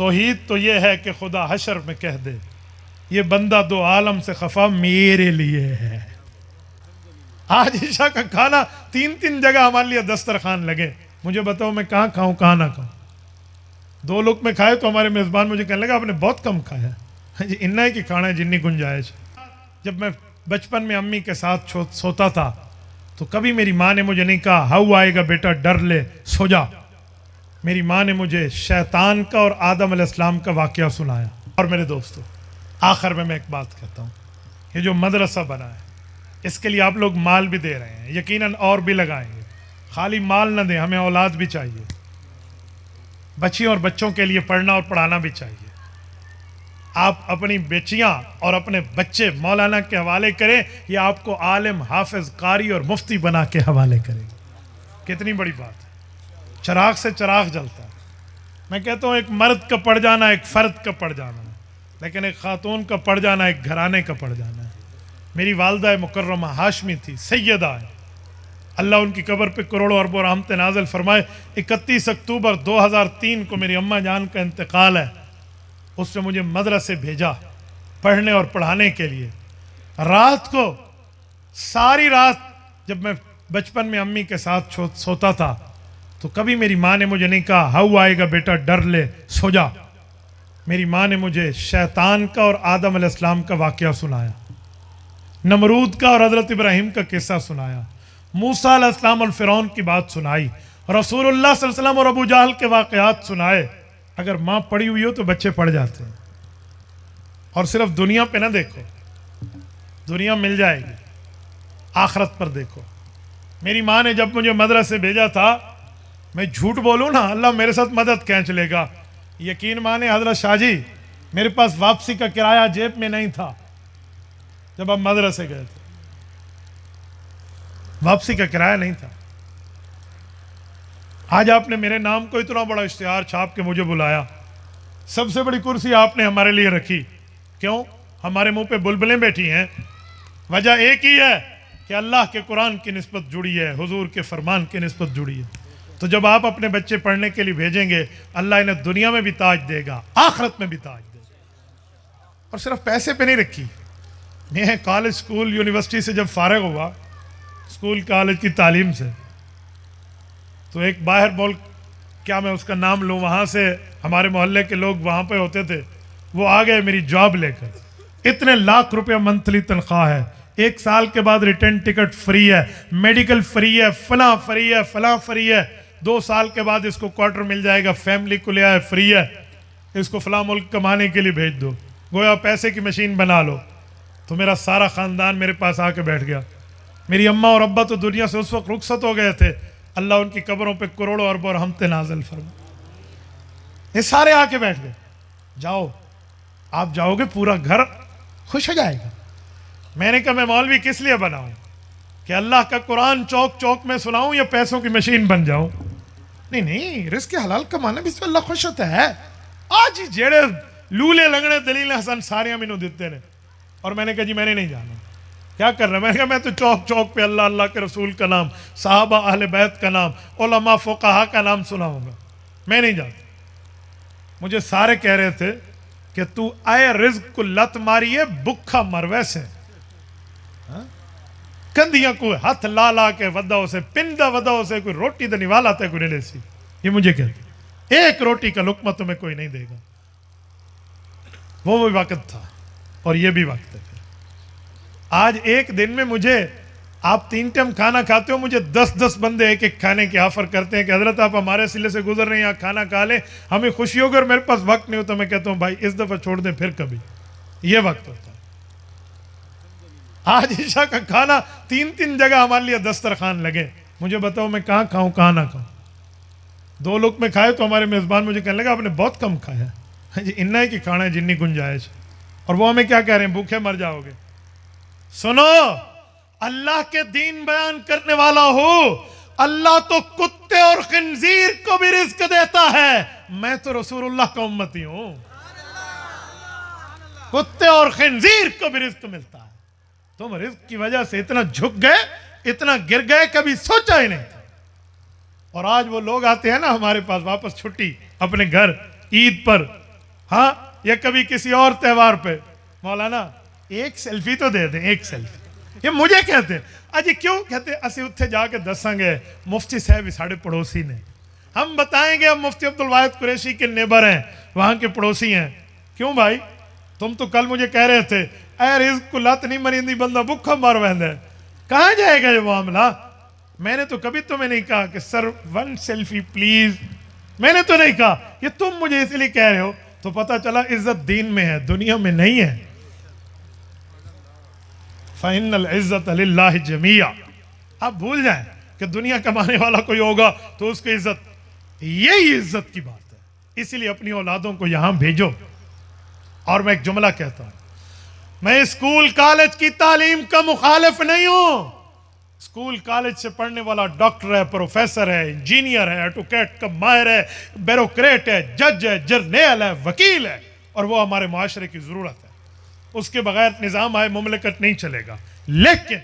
तौहीद तो ये है कि खुदा हशर में कह दे ये बंदा दो आलम से खफा मेरे लिए है। आज ईशा का खाना 3-3 जगह हमारे लिए दस्तरखान लगे। मुझे बताओ मैं कहाँ खाऊं कहाँ ना खाऊं। 2 लोग में खाए तो हमारे मेज़बान मुझे कहने लगा आपने बहुत कम खाया। इन्ना ही कि खाना है जिन्नी गुंजाइश। जब मैं बचपन में अम्मी के साथ सोता था तो कभी मेरी माँ ने मुझे नहीं कहा हाउ आएगा बेटा डर ले सो जा। मेरी माँ ने मुझे शैतान का और आदम अलैहिस्सलाम का वाक़या सुनाया। और मेरे दोस्तों आखिर में मैं एक बात कहता हूँ, ये जो मदरसा बना है इसके लिए आप लोग माल भी दे रहे हैं, यकीनन और भी लगाएंगे। खाली माल न दें, हमें औलाद भी चाहिए, बच्चियों और बच्चों के लिए पढ़ना और पढ़ाना भी चाहिए। आप अपनी बेचियां और अपने बच्चे मौलाना के हवाले करें या आपको आलिम हाफिज कारी और मुफ्ती बना के हवाले करें। कितनी बड़ी बात है। चिराग से चिराग जलता है। मैं कहता हूँ एक मर्द का पड़ जाना एक फ़र्द का पड़ जाना है, लेकिन एक खातून का पड़ जाना एक घराने का पड़ जाना है। मेरी वालदा मुकर्रमा हाशमी थी, सैयदा है, अल्लाह उनकी कब्र पे करोड़ों अरबों रहमत नाज़िल फरमाए। 31 अक्टूबर 2003 को मेरी अम्मा जान का इंतकाल है। उसने मुझे मदरसे भेजा पढ़ने और पढ़ाने के लिए। रात को सारी रात जब मैं बचपन में अम्मी के साथ सोता था तो कभी मेरी माँ ने मुझे नहीं कहा हाउ आएगा बेटा डर ले सो जा। मेरी माँ ने मुझे शैतान का और आदम अलैहिस्सलाम का वाक़या सुनाया, नमरूद का और हज़रत इब्राहीम का किस्सा सुनाया, मूसा अलैहिस्सलाम और फ़िरौन की बात सुनाई, रसूलुल्लाह सल्लल्लाहु अलैहि वसल्लम और अबू जहल के वाक़यात सुनाए। अगर माँ पढ़ी हुई हो तो बच्चे पढ़ जाते हैं। और सिर्फ दुनिया पे ना देखो, दुनिया मिल जाएगी, आखिरत पर देखो। मेरी माँ ने जब मुझे मदरसे भेजा था, मैं झूठ बोलूँ ना अल्लाह मेरे साथ मदद खींच लेगा। यकीन माने हजरत शाहजी मेरे पास वापसी का किराया जेब में नहीं था जब हम मदरसे गए थे, वापसी का किराया नहीं था। आज आपने मेरे नाम को इतना बड़ा इश्तिहार छाप के मुझे बुलाया, सबसे बड़ी कुर्सी आपने हमारे लिए रखी। क्यों? हमारे मुंह पे बुलबुलें बैठी हैं। वजह एक ही है कि अल्लाह के कुरान की निस्बत जुड़ी है, हुजूर के फरमान की निस्बत जुड़ी है। तो जब आप अपने बच्चे पढ़ने के लिए भेजेंगे अल्लाह इन्हें दुनिया में भी ताज देगा, आखिरत में भी ताज देगा। और सिर्फ पैसे पे नहीं रखी। मैं कॉलेज स्कूल यूनिवर्सिटी से जब फारिग हुआ, स्कूल कॉलेज की तालीम से, तो एक बाहर बोल क्या मैं उसका नाम लूँ, वहाँ से हमारे मोहल्ले के लोग वहाँ पे होते थे, वो आ गए मेरी जॉब लेकर। इतने लाख रुपया मंथली तनख्वाह है, 1 साल के बाद रिटर्न टिकट फ्री है, मेडिकल फ्री है, फला फ्री है, फला फ्री है, 2 साल के बाद इसको क्वार्टर मिल जाएगा, फैमिली को ले आए फ्री है, इसको फला मुल्क कमाने के लिए भेज दो, गोया पैसे की मशीन बना लो। तो मेरा सारा ख़ानदान मेरे पास आके बैठ गया। मेरी अम्मा और अब्बा तो दुनिया से उस वक्त रुखसत हो गए थे, अल्लाह उनकी कब्रों पे करोड़ों अरबों रहमत नाज़िल फरमा। ये सारे आके बैठ गए। जाओ, आप जाओगे पूरा घर खुश हो जाएगा। मैंने कहा मैं मौलवी किस लिए बनाऊं कि अल्लाह का कुरान चौक चौक में सुनाऊं या पैसों की मशीन बन जाऊं? नहीं नहीं, रिज़्क़ हलाल कमाना भी अल्लाह खुश होता है। आज ही जेड़े लूले लगने दलील हसन सारियां मैनू देते ने। और मैंने कहा जी मैंने नहीं जाना। क्या कर रहा है? मैंने कहा मैं तो चौक चौक पे अल्लाह अल्लाह के रसूल का नाम, साहबा अहले बैत का नाम, उलमा फुक़हा का नाम सुनाऊंगा। मैं नहीं जाता। मुझे सारे कह रहे थे कि तू आए रिज़्क़ को लत मारिए भुखा मर वैसे। कंधियां को हाथ ला ला के वदाओ से पिंदा वदाओ से कोई रोटी तो निवाला था कोई नहीं सी। ये मुझे कहते एक रोटी का लुकमा तुम्हें कोई नहीं देगा। वो भी वक्त था और ये भी वक्त है। आज एक दिन में मुझे, आप 3 टाइम खाना खाते हो, मुझे 10-10 बंदे एक एक खाने की ऑफर करते हैं कि हजरत आप हमारे सिले से गुजर रहे हैं, यहाँ खाना खा लें, हमें खुशी होगी। और मेरे पास वक्त नहीं हो तो मैं कहता हूँ भाई इस दफ़ा छोड़ दें, फिर कभी। ये वक्त होता है। आज ईशा का खाना 3-3 जगह हमारे लिए दस्तरखान लगे। मुझे बताओ मैं कहाँ खाऊँ कहाँ ना खाऊँ। 2 लोग में खाए तो हमारे मेज़बान मुझे कहने लगा आपने बहुत कम खाया। जी इन्ना ही कि खाना है जिन्नी गुंजाइश। और वो हमें क्या कह रहे हैं, भूखे मर जाओगे। सुनो, अल्लाह के दीन बयान करने वाला हो, अल्लाह तो कुत्ते और खिंजीर को भी रिज़्क़ देता है। मैं तो रसूलुल्लाह का उम्मती हूं। कुत्ते और खिंजीर को भी रिज़्क़ मिलता है। तुम रिज़्क़ की वजह से इतना झुक गए, इतना गिर गए, कभी सोचा ही नहीं था। और आज वो लोग आते हैं ना हमारे पास वापस छुट्टी अपने घर ईद पर, हाँ, या कभी किसी और त्यौहार पे, मौलाना एक सेल्फी तो दे दें, एक सेल्फी। ये मुझे कहते हैं, अजी क्यों कहते, असि उत्थे जाके दसांगे मुफ्ती साहब साढ़े पड़ोसी ने, हम बताएंगे हम मुफ्ती अब्दुल वाहिद कुरैशी के नेबर हैं, वहां के पड़ोसी हैं। क्यों भाई, तुम तो कल मुझे कह रहे थे ऐ रिज़्क़ को लत नहीं मरींदी बंदा भुखा मर वैंदा है, कहाँ जाएगा ये मामला। मैंने तो कभी तुम्हें नहीं कहा कि सर वन सेल्फी प्लीज, मैंने तो नहीं कहा, ये तुम मुझे इसलिए कह रहे हो। तो पता चला इज्जत दीन में है, दुनिया में नहीं है। फ़इन्नल इज़्ज़त लिल्लाहि जमीआ। आप भूल जाएं कि दुनिया कमाने वाला कोई होगा तो उसकी इज्जत, यही इज्जत की बात है। इसीलिए अपनी औलादों को यहां भेजो। और मैं एक जुमला कहता हूं, मैं स्कूल कॉलेज की तालीम का मुखालिफ नहीं हूं। स्कूल कॉलेज से पढ़ने वाला डॉक्टर है, प्रोफेसर है, इंजीनियर है, एडवोकेट का माहिर है, ब्यूरोक्रेट है, जज है, जर्नल है, वकील है, और वो हमारे माशरे की जरूरत है। उसके बगैर निजाम आए मुमलिकत नहीं चलेगा। लेकिन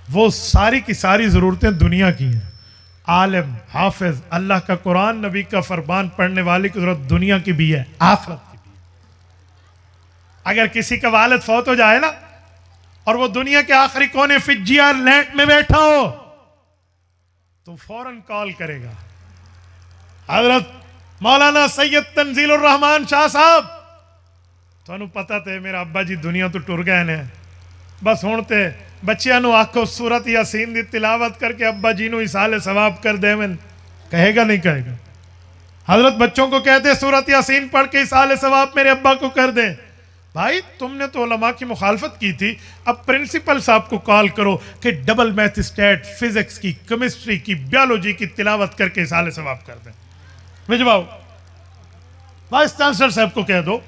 वो सारी की सारी जरूरतें दुनिया की हैं। आलिम, हाफिज, अल्लाह का कुरान, नबी का फरमान पढ़ने वाले की जरूरत दुनिया की भी है, आखिरत की भी है। अगर किसी का वालिद फौत हो जाए ना, और वो दुनिया के आखिरी कोने फिजियर लैंड में बैठा हो, तो फौरन कॉल करेगा, हजरत मौलाना सैयद तंजीलुर रहमान शाह साहब, तुहानू पता थे मेरा अब्बा जी दुनिया तो टुर गए ने, बस हुण ते बच्चियां नू आखो सूरत यासीन दी तिलावत करके अब्बा जी नू इसाले सवाब कर देवन। कहेगा नहीं कहेगा? हजरत बच्चों को कहते सूरत यासीन पढ़ के इसाले सवाब मेरे अब्बा को कर दे। भाई तुमने तो उलमा की मुखालफत की थी, अब प्रिंसिपल साहब को कॉल करो कि डबल मैथ स्टैट, फिजिक्स की, केमिस्ट्री की, बायोलॉजी की तिलावत करके इसाले सवाब कर दें। भिजवाओ, वाइस चांसलर साहब को कह दो।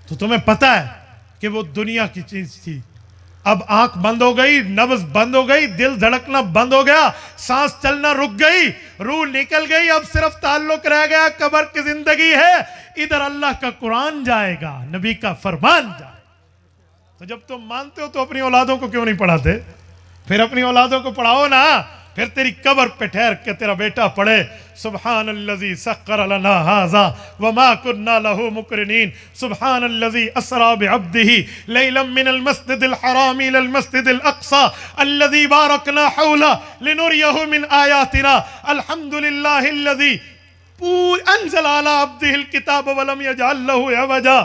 तो तुम्हें पता है कि वो दुनिया की चीज थी, अब आंख बंद हो गई, नब्ज बंद हो गई, दिल धड़कना बंद हो गया, सांस चलना रुक गई, रूह निकल गई, अब सिर्फ ताल्लुक रह गया, कब्र की जिंदगी है। इधर अल्लाह का कुरान जाएगा, नबी का फरमान जाएगा। तो जब तुम मानते हो तो अपनी औलादों को क्यों नहीं पढ़ाते? फिर अपनी औलादों को पढ़ाओ ना, फिर तेरी कब्र पे ठहर के तेरा बेटा पढ़े सुब्हानल्लज़ी सख्खर लना हाज़ा वमा कुन्ना लहू मुक़रिनीन, सुब्हानल्लज़ी अस्रा बिअब्दिही लैलन मिनल मस्जिदिल हराम इलल मस्जिदिल अक़सा अल्लज़ी बारकना हौला लिनुरियहु मिन आयातिना, अल्हम्दुलिल्लाहिल्लज़ी अंज़ल अला अब्दिहिल किताब वलम यजअल लहू अवजा,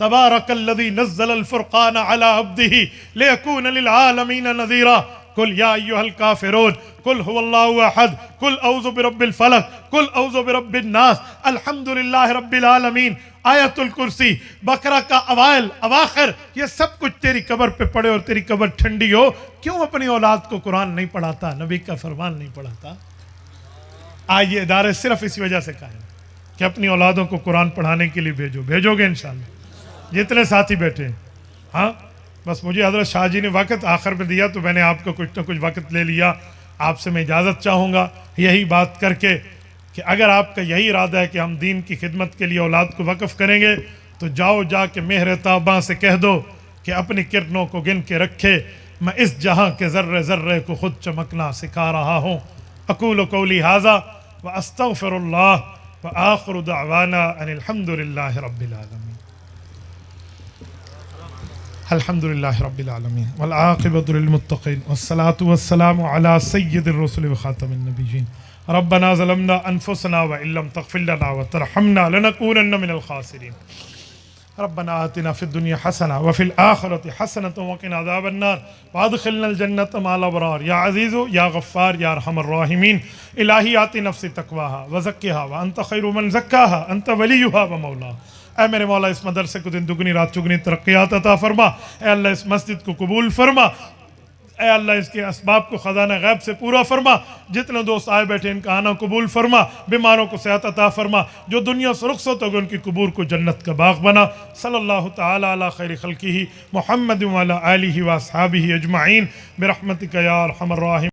तबारकल्लज़ी नज़्ज़लल फ़ुरक़ान अला अब्दिही लियकून लिल आलमीन नज़ीरा, कुल या अय्युहल काफिरून, कुल हुवल्लाहु अहद, कुल औज़ु बिरब्बिल फलक, कुल औज़ु बिरब्बिन नास, अल्हम्दुलिल्लाहि रब्बिल आलमीन, आयतुल कुर्सी, बकरा का अवाइल अवाखिर, ये सब कुछ तेरी कब्र पे पड़े और तेरी कब्र ठंडी हो। क्यों अपनी औलाद को कुरान नहीं पढ़ाता, नबी का फरमान नहीं पढ़ाता? आज ये इदारे सिर्फ इसी वजह से कायम कि अपनी औलादों को कुरान पढ़ाने के लिए भेजो। भेजोगे इंशाअल्लाह, जितने साथी बैठे हैं। हाँ, बस मुझे हज़रत शाह जी ने वक़्त आखिर में दिया तो मैंने आपको कुछ ना कुछ वक़्त ले लिया। आपसे मैं इजाज़त चाहूँगा यही बात करके कि अगर आपका यही इरादा है कि हम दीन की खिदमत के लिए औलाद को वक़फ़ करेंगे, तो जाओ जाके मेहर ताबा से कह दो कि अपनी किरणों को गिन के रखे, मैं इस जहाँ के ज़र्रे ज़र्रे को ख़ुद चमकना सिखा रहा हूँ। अक़ूलु क़ौली हाज़ा व अस्तग़फ़िरुल्लाह व आख़िरु दअवाना अनिल हम्दुलिल्लाहि रब्बिल आलमीन। अल्हम्दुलिल्लाहि रब्बिल आलमीन वल आक़िबतु लिल मुत्तक़ीन वस्सलातु वस्सलामु अला सय्यिदिर रसूल व ख़ातमिन नबिय्यीन। रब्बना ज़लमना अनफुसना व इल्लम तग़फ़िर लना व तरहमना लनकूनन्न मिनल ख़ासिरीन। रब्बना आतिना फ़िद दुनिया हसना व फ़िल आख़िरति हसनतन व क़िना अज़ाबन नार व अदख़िलनल जन्नत मअल अबरार या अज़ीज़ु या गफ़्फ़ार या अरहमर राहिमीन। इलाही आति नफ़्सी तक़वाहा व ज़क्किहा व अंत ख़ैरु मन ज़क्काहा अंत वलियुहा व मौलाहा। ऐ मेरे मौला, इस मदरसे को दिन दुगनी रात चुगनी तरक्कियात अता फरमा। ऐ अल्लाह, इस मस्जिद को कबूल फरमा। ऐ अल्लाह, इसके असबाब को ख़ज़ाना गैब से पूरा फरमा। जितने दोस्त आए बैठे इनका आना कबूल फरमा। बीमारों को सेहत अता फरमा। जो दुनिया से रुख़सत हो गए उनकी कबूर को जन्नत का बाग बना। सल्लल्लाहु तआला अला खैरि खल्क़िही मुहम्मद व अला आलिहि व अस्हाबिही अजमईन बिरहमतिका या अरहमर राहिमीन।